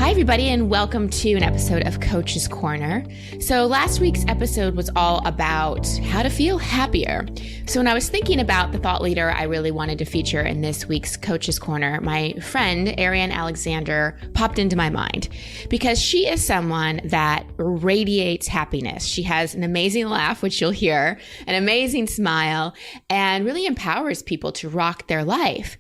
Hi, everybody, and welcome to an episode of Coach's Corner. So last week's episode was all about how to feel happier. So when I was thinking about the thought leader I really wanted to feature in this week's Coach's Corner, my friend, Arriane Alexander, popped into my mind because she is someone that radiates happiness. She has an amazing laugh, which you'll hear, an amazing smile, and really empowers people to rock their life.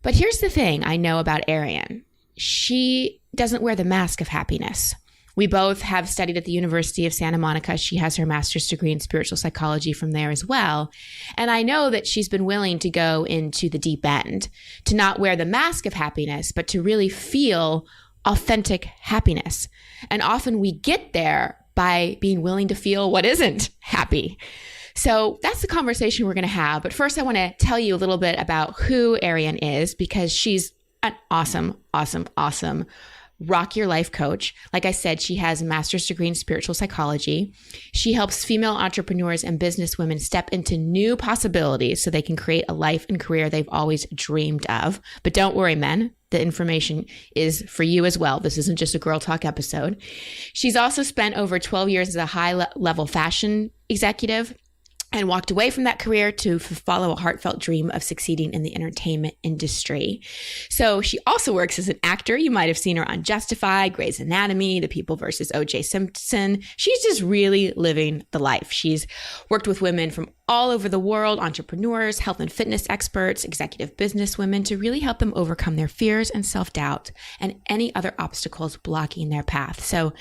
But here's the thing I know about Arriane. She doesn't wear the mask of happiness. We both have studied at the University of Santa Monica. She has her master's degree in spiritual psychology from there as well. And I know that she's been willing to go into the deep end, to not wear the mask of happiness, but to really feel authentic happiness. And often we get there by being willing to feel what isn't happy. So that's the conversation we're going to have. But first, I want to tell you a little bit about who Arriane is, because she's an awesome rock your life coach. Like I said, she has a master's degree in spiritual psychology. She helps female entrepreneurs and businesswomen step into new possibilities so they can create a life and career they've always dreamed of. But don't worry, men. The information is for you as well. This isn't just a girl talk episode. She's also spent over 12 years as a high-level fashion executive and walked away from that career to follow a heartfelt dream of succeeding in the entertainment industry. So she also works as an actor. You might have seen her on Justified, Grey's Anatomy, The People vs. O.J. Simpson. She's just really living the life. She's worked with women from all over the world, entrepreneurs, health and fitness experts, executive business women, to really help them overcome their fears and self-doubt and any other obstacles blocking their path. So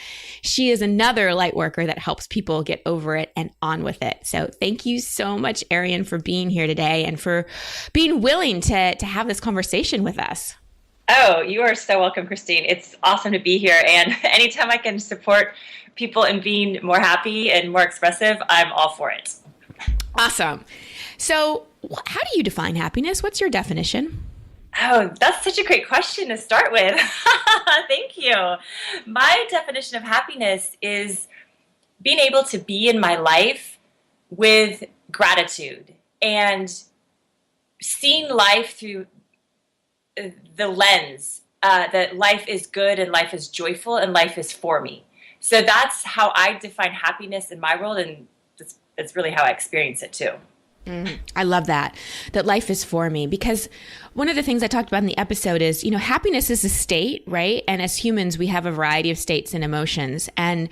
she is another light worker that helps people get over it and on with it. So thank you so much, Arriane, for being here today and for being willing to have this conversation with us. Oh, you are so welcome, Christine. It's awesome to be here. And anytime I can support people in being more happy and more expressive, I'm all for it. Awesome. So how do you define happiness? What's your definition? Oh, that's such a great question to start with. Thank you. My definition of happiness is being able to be in my life with gratitude and seeing life through the lens that life is good and life is joyful and life is for me. So that's how I define happiness in my world, and it's really how I experience it too. I love that life is for me, because one of the things I talked about in the episode is, happiness is a state, right? And as humans, we have a variety of states and emotions. And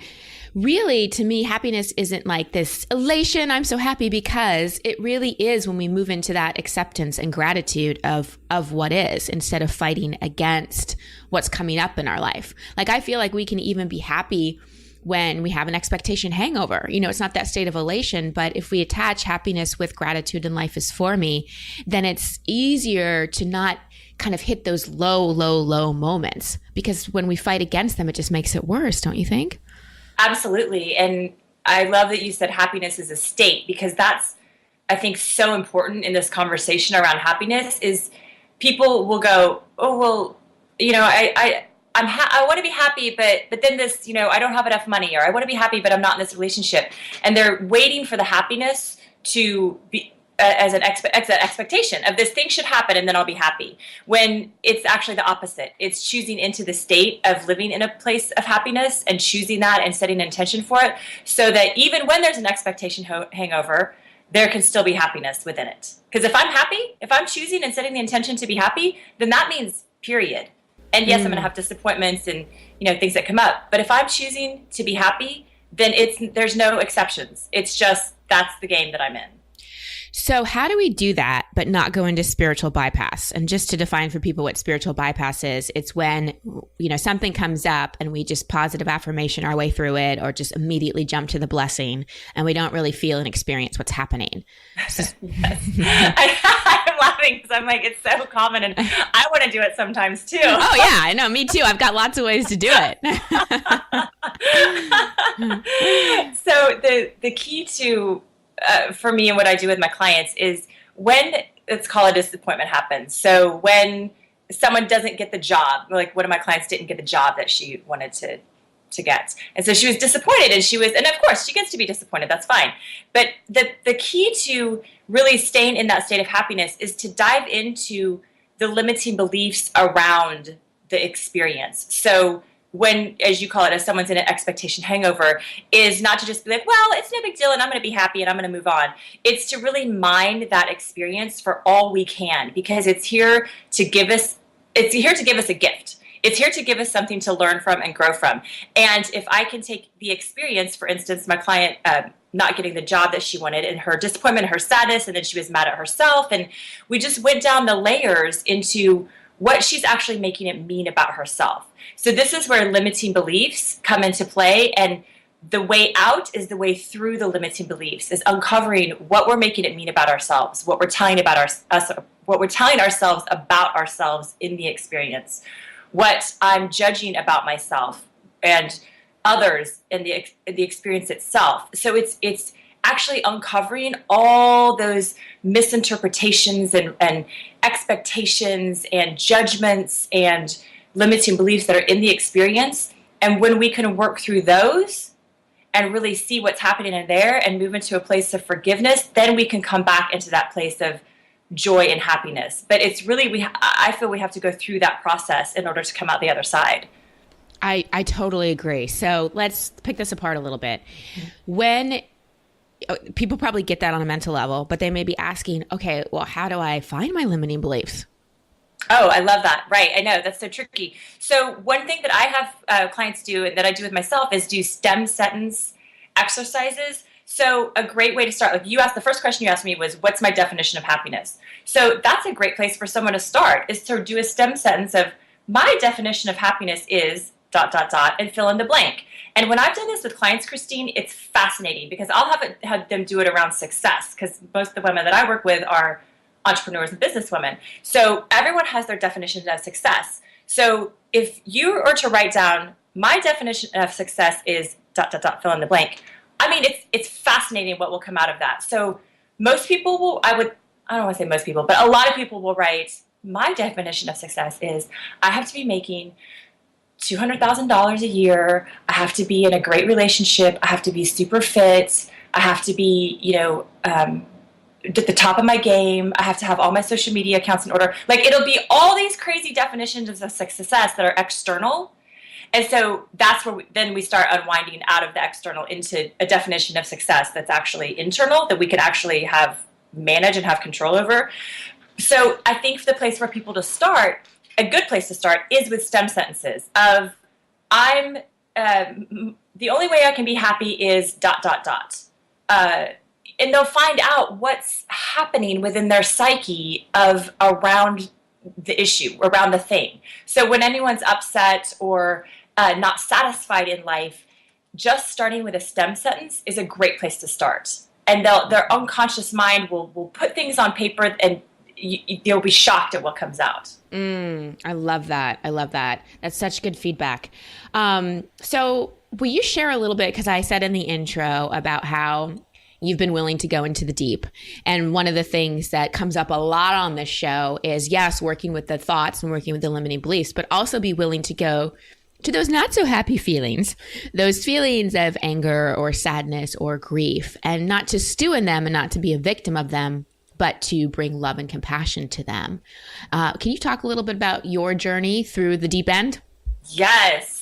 really, to me, happiness isn't like this elation, I'm so happy, because it really is when we move into that acceptance and gratitude of what is, instead of fighting against what's coming up in our life. Like, I feel like we can even be happy when we have an expectation hangover. It's not that state of elation, but if we attach happiness with gratitude and life is for me, then it's easier to not kind of hit those low moments, because when we fight against them, it just makes it worse, don't you think? Absolutely. And I love that you said happiness is a state, because that's, I think, so important in this conversation around happiness. Is people will go, oh, well, I want to be happy, but then this, I don't have enough money, or I want to be happy, but I'm not in this relationship. And they're waiting for the happiness to be as an expectation of this thing should happen and then I'll be happy. When it's actually the opposite. It's choosing into the state of living in a place of happiness and choosing that and setting an intention for it, so that even when there's an expectation hangover, there can still be happiness within it. Because if I'm happy, if I'm choosing and setting the intention to be happy, then that means period. And yes, I'm going to have disappointments and things that come up. But if I'm choosing to be happy, then there's no exceptions. It's just that's the game that I'm in. So how do we do that but not go into spiritual bypass? And just to define for people what spiritual bypass is, it's when, something comes up and we just positive affirmation our way through it, or just immediately jump to the blessing, and we don't really feel and experience what's happening. Yes. I'm laughing because I'm like, it's so common, and I want to do it sometimes too. Oh yeah, I know. Me too. I've got lots of ways to do it. So the key to for me and what I do with my clients is when, let's call it, a disappointment happens. So when someone doesn't get the job, like one of my clients didn't get the job that she wanted to get. And so she was disappointed, and of course she gets to be disappointed, that's fine. But the key to really staying in that state of happiness is to dive into the limiting beliefs around the experience. So when, as you call it, as someone's in an expectation hangover, is not to just be like, well, it's no big deal and I'm going to be happy and I'm going to move on. It's to really mine that experience for all we can, because it's here to give us a gift. It's here to give us something to learn from and grow from. And if I can take the experience, for instance, my client not getting the job that she wanted, and her disappointment, and her sadness, and then she was mad at herself, and we just went down the layers into what she's actually making it mean about herself. So this is where limiting beliefs come into play, and the way out is the way through the limiting beliefs, is uncovering what we're making it mean about ourselves, what we're telling about what we're telling ourselves about ourselves in the experience, what I'm judging about myself and others in the experience itself. So it's actually uncovering all those misinterpretations and expectations and judgments and limiting beliefs that are in the experience. And when we can work through those and really see what's happening in there and move into a place of forgiveness, then we can come back into that place of joy and happiness. But it's really, I feel we have to go through that process in order to come out the other side. I totally agree. So let's pick this apart a little bit. When people probably get that on a mental level, but they may be asking, okay, well, how do I find my limiting beliefs? Oh, I love that. Right. I know that's so tricky. So one thing that I have clients do and that I do with myself is do stem sentence exercises. So a great way to start, like the first question you asked me was, what's my definition of happiness? So that's a great place for someone to start, is to do a stem sentence of, my definition of happiness is ... and fill in the blank. And when I've done this with clients, Christine, it's fascinating, because I'll have them do it around success, because most of the women that I work with are entrepreneurs and businesswomen. So everyone has their definition of success. So if you were to write down, my definition of success is ... fill in the blank. I mean, it's fascinating what will come out of that. So most people will, I don't want to say most people, but a lot of people will write, my definition of success is I have to be making $200,000 a year. I have to be in a great relationship. I have to be super fit. I have to be, at the top of my game. I have to have all my social media accounts in order. Like, it'll be all these crazy definitions of success that are external. And so that's where then we start unwinding out of the external into a definition of success that's actually internal, that we can actually manage and have control over. So I think the place for people to start, a good place to start, is with stem sentences of, the only way I can be happy is ... And they'll find out what's happening within their psyche around the issue, around the thing. So when anyone's upset or not satisfied in life, just starting with a stem sentence is a great place to start. And their unconscious mind will put things on paper, and they'll be shocked at what comes out. I love that. That's such good feedback. So will you share a little bit, because I said in the intro about how you've been willing to go into the deep. And one of the things that comes up a lot on this show is, yes, working with the thoughts and working with the limiting beliefs, but also be willing to go to those not so happy feelings, those feelings of anger or sadness or grief, and not to stew in them and not to be a victim of them, but to bring love and compassion to them. Can you talk a little bit about your journey through the deep end? Yes.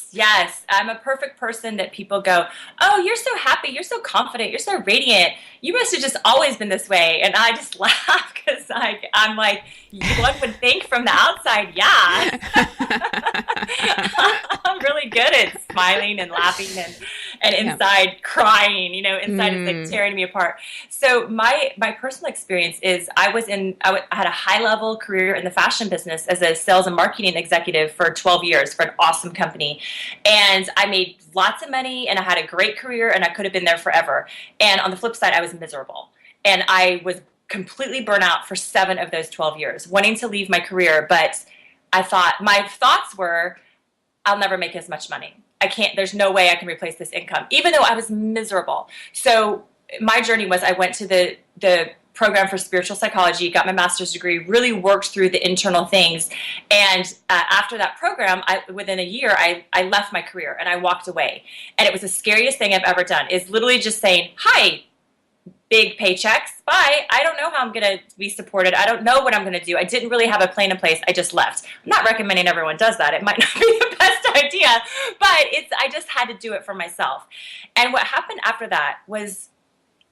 I'm a perfect person that people go, oh, you're so happy, you're so confident, you're so radiant. You must have just always been this way. And I just laugh, because I'm like, one would think from the outside, yeah. I'm really good at smiling and laughing and inside crying, inside it's like tearing me apart. So my personal experience is I had a high level career in the fashion business as a sales and marketing executive for 12 years for an awesome company. And I made lots of money, and I had a great career, and I could have been there forever. And on the flip side, I was miserable. And I was completely burnt out for 7 of those 12 years, wanting to leave my career. But my thoughts were, I'll never make as much money. There's no way I can replace this income, even though I was miserable. So my journey was, I went to the program for spiritual psychology, got my master's degree, really worked through the internal things. And after that program, within a year, I left my career and I walked away. And it was the scariest thing I've ever done, is literally just saying, hi, big paychecks, bye. I don't know how I'm going to be supported. I don't know what I'm going to do. I didn't really have a plan in place. I just left. I'm not recommending everyone does that. It might not be the best idea. But I just had to do it for myself. And what happened after that was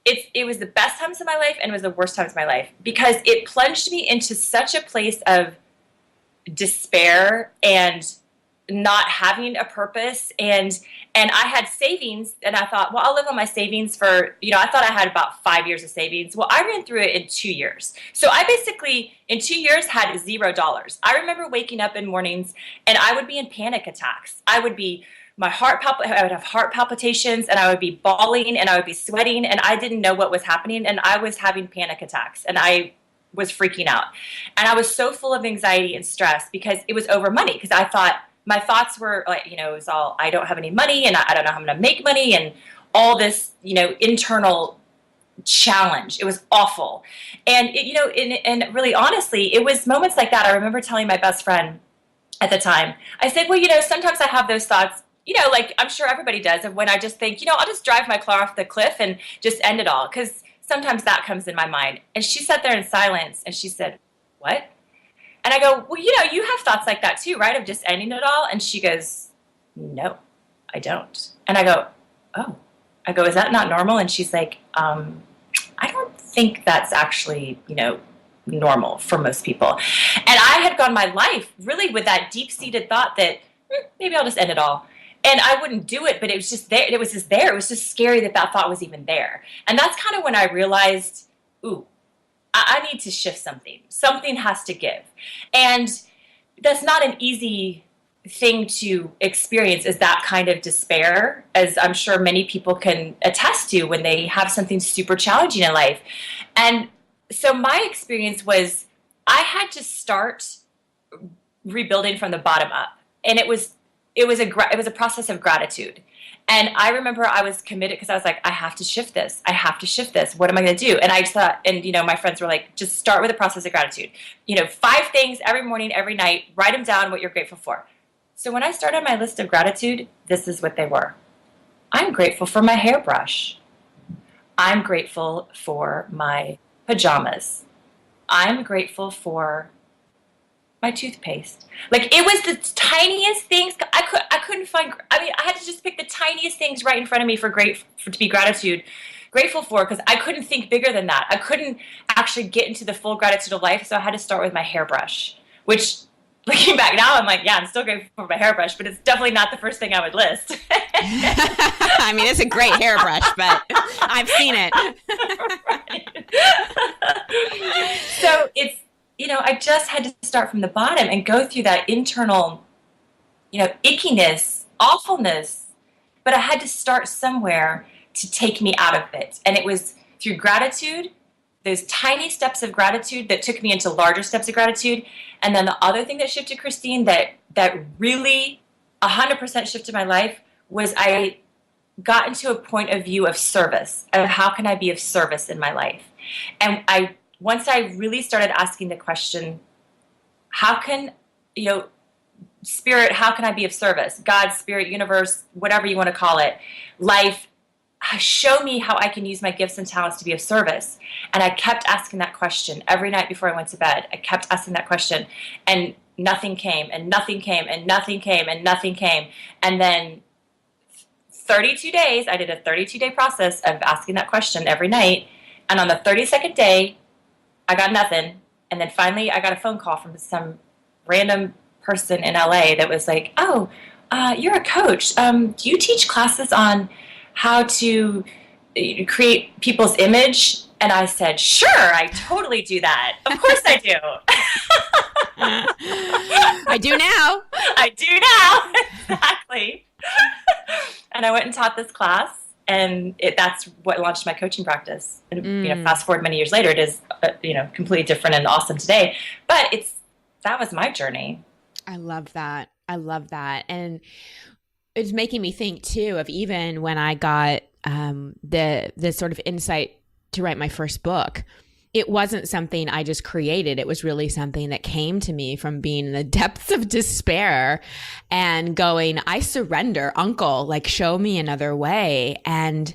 it was the best times of my life and it was the worst times of my life, because it plunged me into such a place of despair and not having a purpose. And I had savings, and I thought, well, I'll live on my savings for, I thought I had about 5 years of savings. Well, I ran through it in 2 years. So I basically, in 2 years, had $0. I remember waking up in mornings and I would be in panic attacks. I would have heart palpitations, and I would be bawling, and I would be sweating, and I didn't know what was happening, and I was having panic attacks, and I was freaking out. And I was so full of anxiety and stress because it was over money, because I thought, my thoughts were like, it was all, I don't have any money, and I don't know how I'm going to make money, and all this, internal challenge. It was awful. And, and really honestly, it was moments like that. I remember telling my best friend at the time, I said, well, sometimes I have those thoughts, like I'm sure everybody does, of when I just think, I'll just drive my car off the cliff and just end it all. Because sometimes that comes in my mind. And she sat there in silence and she said, what? And I go, well, you have thoughts like that too, right? Of just ending it all. And she goes, no, I don't. And I go, oh. I go, is that not normal? And she's like, I don't think that's actually, normal for most people. And I had gone my life really with that deep-seated thought that maybe I'll just end it all. And I wouldn't do it, but it was just there. It was just there. It was just scary that thought was even there. And that's kind of when I realized, ooh, I need to shift something. Something has to give. And that's not an easy thing to experience, is that kind of despair, as I'm sure many people can attest to when they have something super challenging in life. And so my experience was I had to start rebuilding from the bottom up. And it was a process of gratitude. And I remember I was committed because I was like, I have to shift this. I have to shift this. What am I going to do? And I just thought, and my friends were like, just start with a process of gratitude. 5 things every morning, every night, write them down, what you're grateful for. So when I started my list of gratitude, this is what they were. I'm grateful for my hairbrush. I'm grateful for my pajamas. I'm grateful for my toothpaste. Like, it was the tiniest things. I couldn't find. I had to just pick the tiniest things right in front of me to be grateful for, because I couldn't think bigger than that. I couldn't actually get into the full gratitude of life, so I had to start with my hairbrush. Which, looking back now, I'm like, yeah, I'm still grateful for my hairbrush, but it's definitely not the first thing I would list. It's a great hairbrush, but I've seen it. So it's. I just had to start from the bottom and go through that internal, ickiness, awfulness. But I had to start somewhere to take me out of it. And it was through gratitude, those tiny steps of gratitude that took me into larger steps of gratitude. And then the other thing that shifted, Christine, that really 100% shifted my life was I got into a point of view of service, of how can I be of service in my life. And once I really started asking the question, how can, spirit, how can I be of service? God, spirit, universe, whatever you want to call it, life, show me how I can use my gifts and talents to be of service. And I kept asking that question every night before I went to bed. I kept asking that question, and nothing came, and nothing came, and nothing came, and nothing came. And then 32 days, I did a 32-day process of asking that question every night. And on the 32nd day, I got nothing. And then finally I got a phone call from some random person in LA that was like, oh, you're a coach. Do you teach classes on how to create people's image? And I said, sure, I totally do that. Of course I do. I do now. I do now. Exactly. And I went and taught this class. And that's what launched my coaching practice. And fast forward many years later, it is completely different and awesome today. But that was my journey. I love that. And it's making me think too of even when I got the sort of insight to write my first book. It wasn't something I just created. It was really something that came to me from being in the depths of despair and going, I surrender, uncle, like, show me another way. And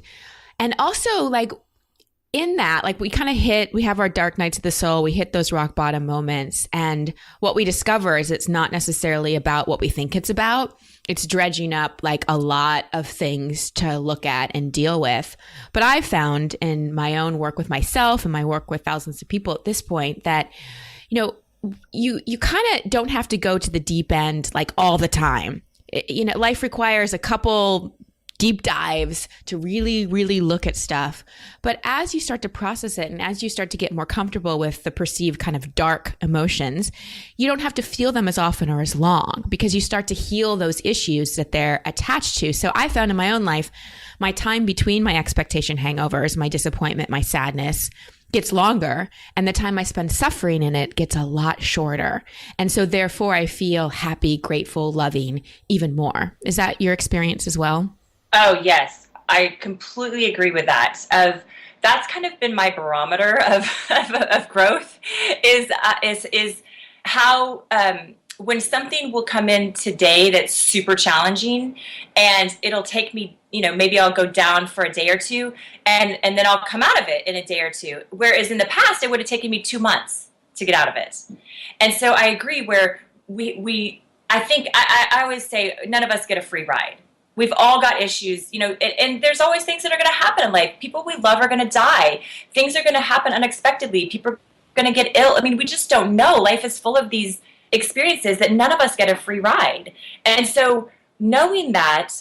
also, like, in that, like we have our dark nights of the soul, we hit those rock bottom moments. And what we discover is it's not necessarily about what we think it's about. It's dredging up like a lot of things to look at and deal with. But I've found in my own work with myself and my work with thousands of people at this point that, you kind of don't have to go to the deep end like all the time. Life requires a couple deep dives to really, really look at stuff. But as you start to process it and as you start to get more comfortable with the perceived kind of dark emotions, you don't have to feel them as often or as long because you start to heal those issues that they're attached to. So I found in my own life, my time between my expectation hangovers, my disappointment, my sadness gets longer, and the time I spend suffering in it gets a lot shorter. And so therefore I feel happy, grateful, loving even more. Is that your experience as well? Oh, yes. I completely agree with that. That's kind of been my barometer of growth is how when something will come in today that's super challenging and it'll take me, maybe I'll go down for a day or two and then I'll come out of it in a day or two. Whereas in the past, it would have taken me 2 months to get out of it. And so I agree where I always say none of us get a free ride. We've all got issues, and there's always things that are going to happen in life. People we love are going to die. Things are going to happen unexpectedly. People are going to get ill. I mean, we just don't know. Life is full of these experiences that none of us get a free ride. And so knowing that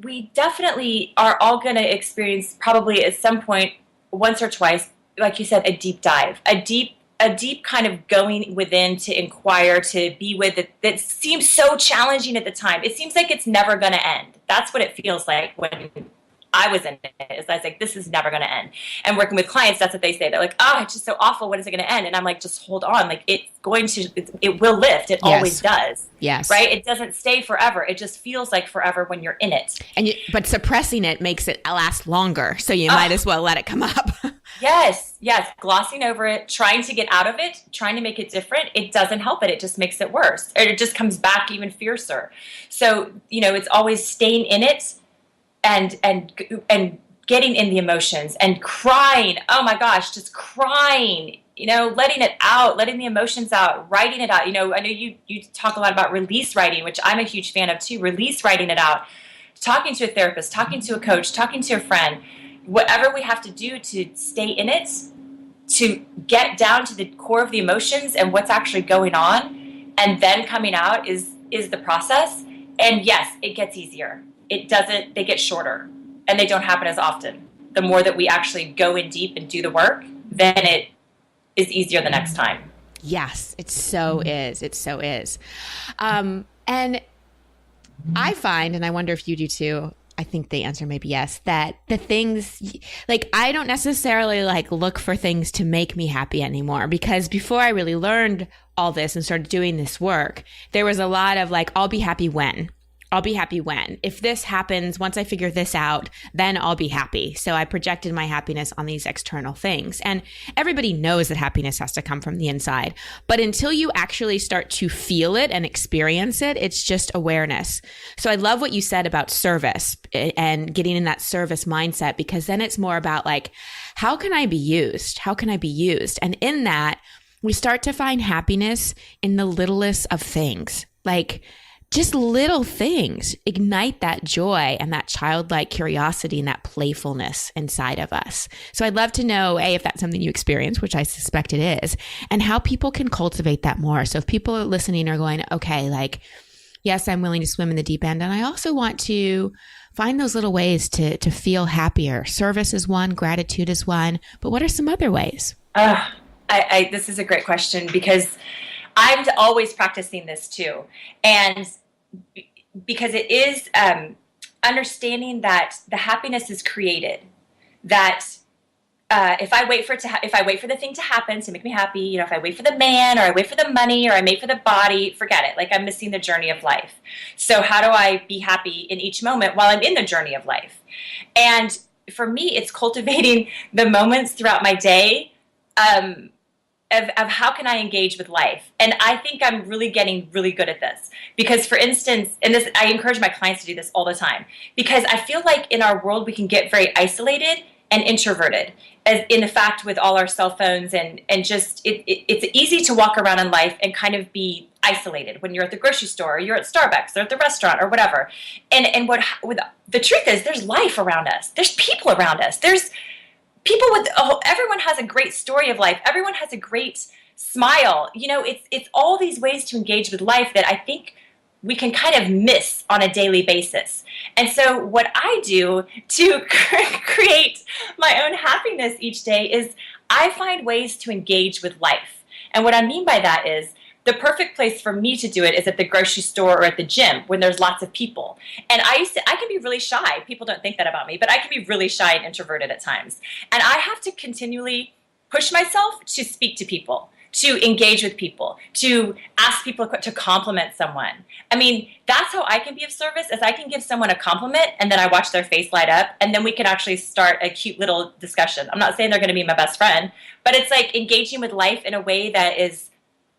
we definitely are all going to experience probably at some point, once or twice, like you said, a deep dive, a deep kind of going within to inquire, to be with it that seems so challenging at the time. It seems like it's never going to end. That's what it feels like when I was in it. Is I was like, this is never going to end. And working with clients, that's what they say. They're like, oh, it's just so awful. When is it going to end? And I'm like, just hold on. Like it will lift. It always does. Yes. Right. It doesn't stay forever. It just feels like forever when you're in it. But suppressing it makes it last longer. So you might as well let it come up. Yes. Glossing over it, trying to get out of it, trying to make it different. It doesn't help it. It just makes it worse. Or it just comes back even fiercer. So, it's always staying in it and getting in the emotions and crying. Oh my gosh, just crying, letting it out, letting the emotions out, writing it out. I know you talk a lot about release writing, which I'm a huge fan of too. Release writing it out, talking to a therapist, talking to a coach, talking to a friend, whatever we have to do to stay in it, to get down to the core of the emotions and what's actually going on, and then coming out is the process. And yes, it gets easier. They get shorter and they don't happen as often. The more that we actually go in deep and do the work, then it is easier the next time. Yes, it so is. It so is. And I find, and I wonder if you do too, I think the answer may be yes, that the things, like I don't necessarily like look for things to make me happy anymore, because before I really learned all this and started doing this work, there was a lot of like, I'll be happy when. If this happens, once I figure this out, then I'll be happy. So I projected my happiness on these external things. And everybody knows that happiness has to come from the inside. But until you actually start to feel it and experience it, it's just awareness. So I love what you said about service and getting in that service mindset, because then it's more about like, how can I be used? How can I be used? And in that, we start to find happiness in the littlest of things. Like, just little things ignite that joy and that childlike curiosity and that playfulness inside of us. So I'd love to know, A, if that's something you experience, which I suspect it is, and how people can cultivate that more. So if people are listening are going, okay, like, yes, I'm willing to swim in the deep end, and I also want to find those little ways to feel happier. Service is one, gratitude is one, but what are some other ways? This is a great question, because I'm always practicing this too. And because it is understanding that the happiness is created, that if I wait for the thing to happen to make me happy, if I wait for the man, or I wait for the money, or I wait for the body, forget it. Like, I'm missing the journey of life. So how do I be happy in each moment while I'm in the journey of life? And for me, it's cultivating the moments throughout my day of how can I engage with life. And I think I'm really getting really good at this, because for instance, and this, I encourage my clients to do this all the time, because I feel like in our world, we can get very isolated and introverted, as in the fact with all our cell phones and just it's easy to walk around in life and kind of be isolated when you're at the grocery store or you're at Starbucks or at the restaurant or whatever. And what the truth is, there's life around us. There's people around us. There's people everyone has a great story of life. Everyone has a great smile. It's all these ways to engage with life that I think we can kind of miss on a daily basis. And so what I do to create my own happiness each day is I find ways to engage with life. And what I mean by that is the perfect place for me to do it is at the grocery store or at the gym when there's lots of people. And I can be really shy. People don't think that about me, but I can be really shy and introverted at times. And I have to continually push myself to speak to people, to engage with people, to ask people to compliment someone. I mean, that's how I can be of service, is I can give someone a compliment and then I watch their face light up and then we can actually start a cute little discussion. I'm not saying they're going to be my best friend, but it's like engaging with life in a way that is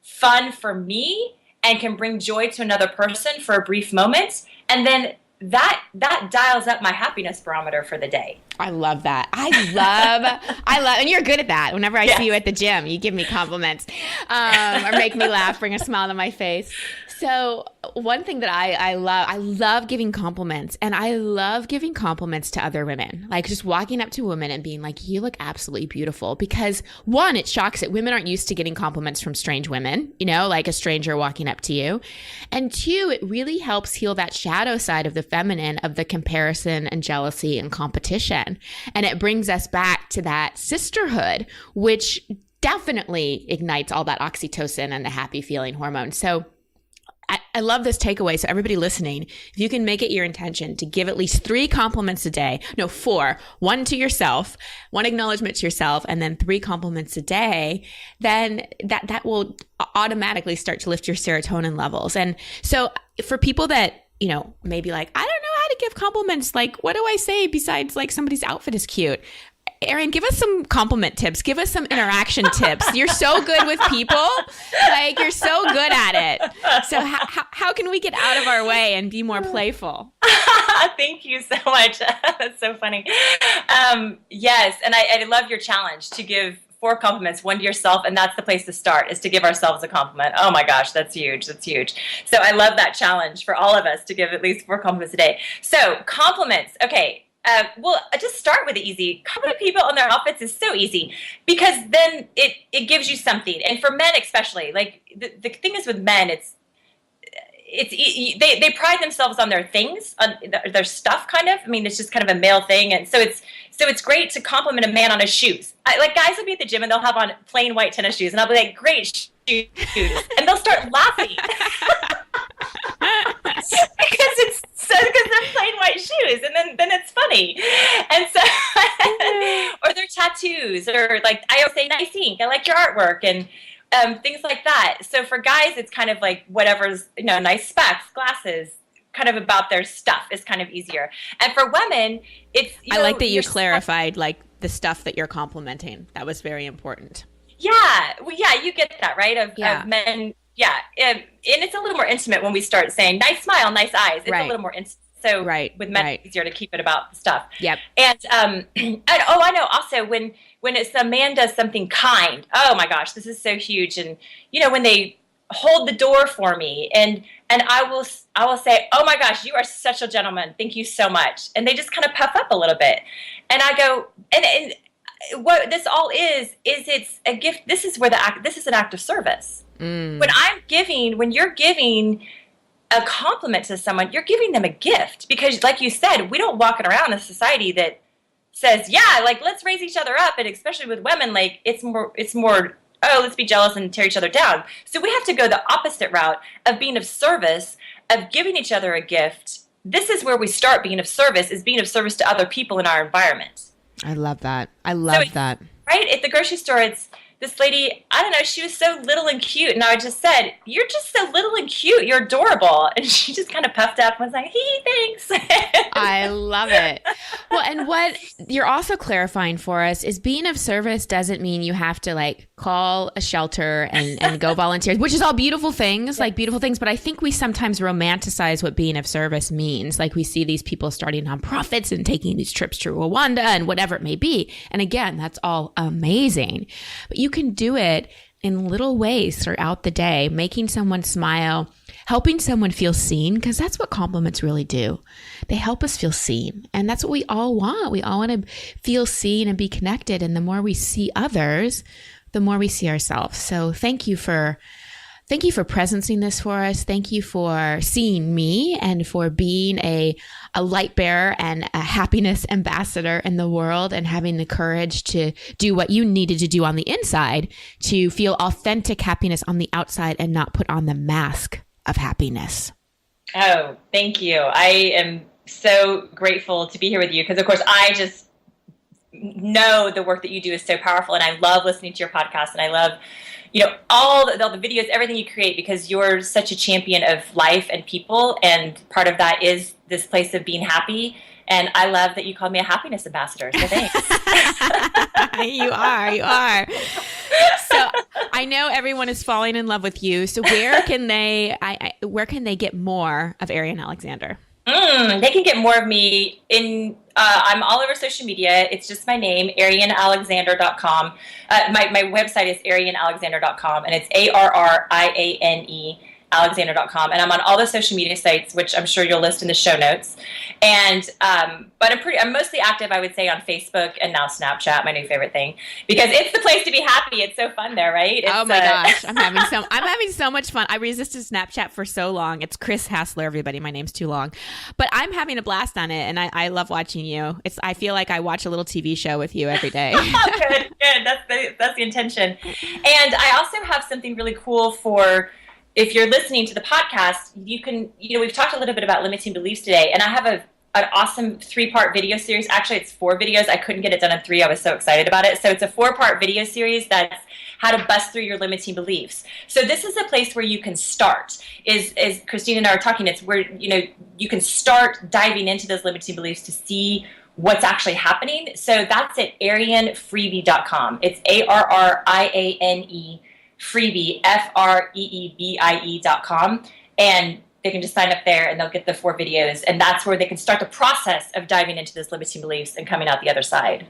fun for me and can bring joy to another person for a brief moment. And then that dials up my happiness barometer for the day. I love that. I love, and you're good at that. Whenever I see you at the gym, you give me compliments, or make me laugh, bring a smile to my face. So one thing that I love giving compliments, and I love giving compliments to other women, like just walking up to women and being like, you look absolutely beautiful, because one, it shocks that women aren't used to getting compliments from strange women, like a stranger walking up to you. And two, it really helps heal that shadow side of the feminine of the comparison and jealousy and competition. And it brings us back to that sisterhood, which definitely ignites all that oxytocin and the happy feeling hormone. So I love this takeaway. So everybody listening, if you can make it your intention to give at least 3 compliments a day, no, 4, 1 to yourself, 1 acknowledgement to yourself, and then 3 compliments a day, then that will automatically start to lift your serotonin levels. And so for people that, maybe like, I don't know how to give compliments. Like, what do I say besides like somebody's outfit is cute? Arriane, give us some compliment tips. Give us some interaction tips. You're so good with people. Like, you're so good at it. So how can we get out of our way and be more playful? Thank you so much. That's so funny. Yes. And I love your challenge to give 4 compliments, 1 to yourself. And that's the place to start, is to give ourselves a compliment. Oh my gosh, that's huge. That's huge. So I love that challenge for all of us to give at least 4 compliments a day. So compliments. Okay. Well, just start with the easy. Compliment people on their outfits is so easy, because then it gives you something. And for men especially, like the thing is with men, they pride themselves on their things, on their stuff, kind of. I mean, it's just kind of a male thing, and so it's great to compliment a man on his shoes. Like, guys will be at the gym and they'll have on plain white tennis shoes, and I'll be like, "Great shoes," and they'll start laughing. Because they're plain white shoes, and then it's funny. And so, or their tattoos, or like, I always say, nice ink, I like your artwork, and things like that. So for guys, it's kind of like whatever's, nice specs, glasses, kind of about their stuff is kind of easier. And for women, it's, I like that you clarified like the stuff that you're complimenting. That was very important. Yeah. Well, yeah, you get that, right? Of men. Yeah. And it's a little more intimate when we start saying nice smile, nice eyes. It's a little more intimate. So with men, it's easier to keep it about the stuff. Yep. And I know also when it's a man does something kind, oh my gosh, this is so huge. And when they hold the door for me and I will say, oh my gosh, you are such a gentleman. Thank you so much. And they just kind of puff up a little bit. And I go, and what this all is it's a gift. This is an act of service. When you're giving a compliment to someone, you're giving them a gift, because like you said, we don't walk around in a society that says, yeah, like, let's raise each other up. And especially with women, like, it's more, oh, let's be jealous and tear each other down. So we have to go the opposite route of being of service, of giving each other a gift. This is where we start being of service, is being of service to other people in our environment. I love that. I love that. Right? At the grocery store, this lady, I don't know, she was so little and cute. And I just said, "You're just so little and cute. You're adorable." And she just kind of puffed up and was like, thanks. I love it. Well, and what you're also clarifying for us is being of service doesn't mean you have to like call a shelter and go volunteer, which is all beautiful things, like beautiful things. But I think we sometimes romanticize what being of service means. Like we see these people starting nonprofits and taking these trips to Rwanda and whatever it may be. And again, that's all amazing. But you can do it in little ways throughout the day, making someone smile, helping someone feel seen, because that's what compliments really do. They help us feel seen. And that's what we all want. We all want to feel seen and be connected. And the more we see others, the more we see ourselves. So thank you for presencing this for us. Thank you for seeing me and for being a light bearer and a happiness ambassador in the world and having the courage to do what you needed to do on the inside to feel authentic happiness on the outside and not put on the mask of happiness. Oh, thank you. I am so grateful to be here with you because, of course, I just know the work that you do is so powerful, and I love listening to your podcast, and I love all the videos, everything you create, because you're such a champion of life and people, and part of that is this place of being happy. And I love that you called me a happiness ambassador. So thanks. You are. So I know everyone is falling in love with you. So where can they get more of Arriane Alexander? They can get more of me in. I'm all over social media. It's just my name, ArianeAlexander.com. My website is ArianeAlexander.com, and it's ARRIANE Alexander.com, and I'm on all the social media sites, which I'm sure you'll list in the show notes. And but I'm mostly active, I would say, on Facebook and now Snapchat, my new favorite thing, because it's the place to be happy. It's so fun there, right? Oh my gosh, I'm having so much fun. I resisted Snapchat for so long. It's Chris Hassler, everybody. My name's too long, but I'm having a blast on it, and I love watching you. I feel like I watch a little TV show with you every day. Good. That's the intention. And I also have something really cool for. If you're listening to the podcast, you can, we've talked a little bit about limiting beliefs today, and I have an awesome 3-part video series. Actually, it's 4 videos. I couldn't get it done in 3. I was so excited about it. So it's a 4-part video series that's how to bust through your limiting beliefs. So this is a place where you can start. As Christine and I are talking, it's where, you can start diving into those limiting beliefs to see what's actually happening. So that's at ArianeFreebie.com. It's ARRIANE Freebie, FREEBIE.com, and they can just sign up there and they'll get the 4 videos, and that's where they can start the process of diving into those limiting beliefs and coming out the other side.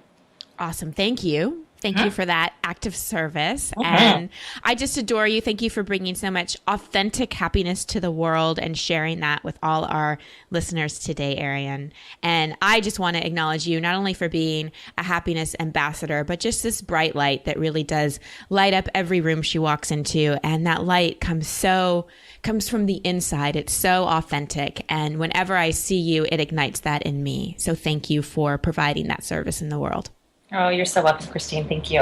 Awesome. Thank you. Thank you for that active service. And I just adore you. Thank you for bringing so much authentic happiness to the world and sharing that with all our listeners today, Arriane. And I just want to acknowledge you not only for being a happiness ambassador, but just this bright light that really does light up every room she walks into. And that light comes from the inside. It's so authentic. And whenever I see you, it ignites that in me. So thank you for providing that service in the world. Oh, you're so welcome, Christine. Thank you.